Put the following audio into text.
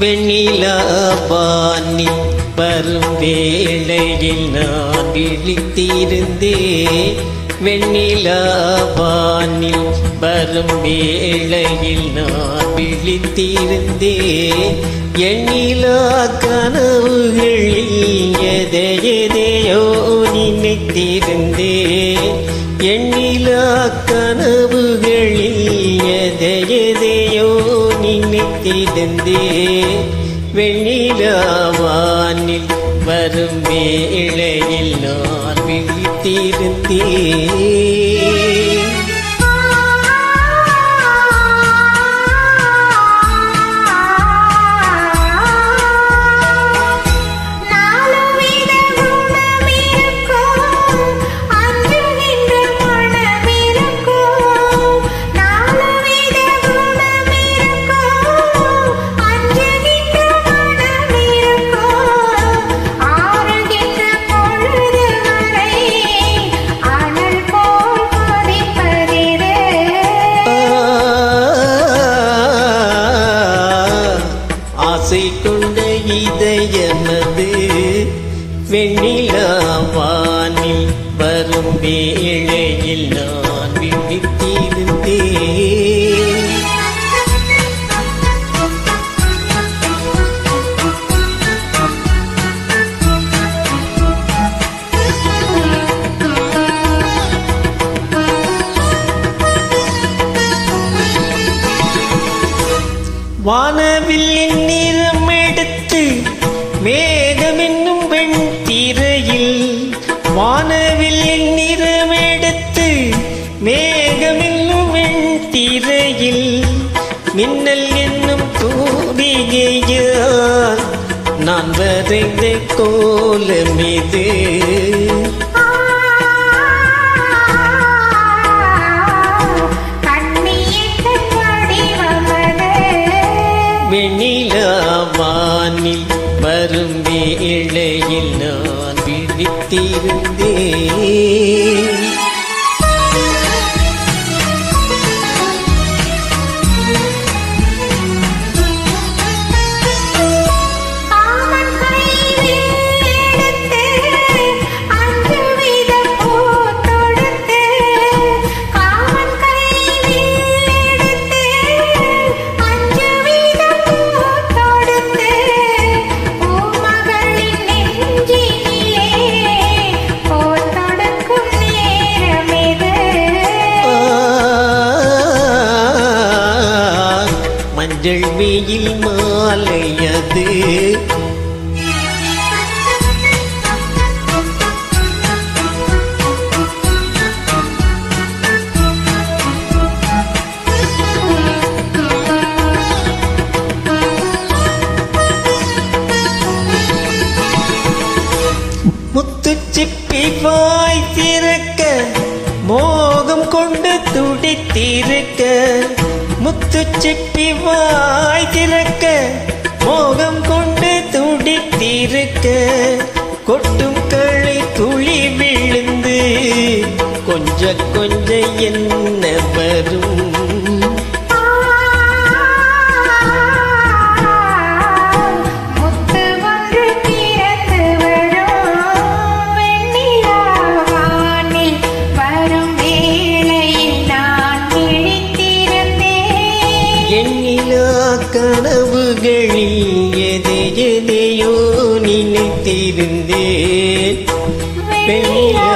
வெண்ணிலா வானில் வரும் வேளையில் நான் விழித்திருந்தேன். வெண்ணிலா வானில் வரும் வேளையில் நான் விழித்திருந்தேன். எண்ணிலா கனவுகளில் எதையோ நினைத்திருந்தேன். எண்ணிலா கனவுகளில் எதையோ நினைத்திருந்தேன். வெண்ணிலா வானில் வரும் வேளையில் நான் விழித்திருந்தேன். ஆசை கொண்ட இதயமது வெண்ணிலா வானில் வரும் வேளையில் நான் விழித்திருந்தேன். வானவில்லின் நிறம் எடுத்து மேகம் என்னும் வெண் திரையில், வானவில்லின் நிறம் எடுத்து மேகம் என்னும் வெண் திரையில், மின்னல் என்னும் தூரிகையால் நான் வரைந்த கோலம் இது. வெண்ணிலா வானில் வரும் வேளையில் நான் விழித்திருந்தேன். மஞ்சள் வெயில் மாலையது முத்துச்சிப்பி வாய் திறக்க மோகம் கொண்டு துடித்திருக்க. முத்துச்சிப்பி வாய் திறக்க மோகம் கொண்டு துடித்திருக்க. கொட்டும் களை துளி விழுந்து கொஞ்ச கொஞ்ச என்ன வரும். கனவுகளில் எதையோ நினைத்திருந்தேன். வெண்ணிலா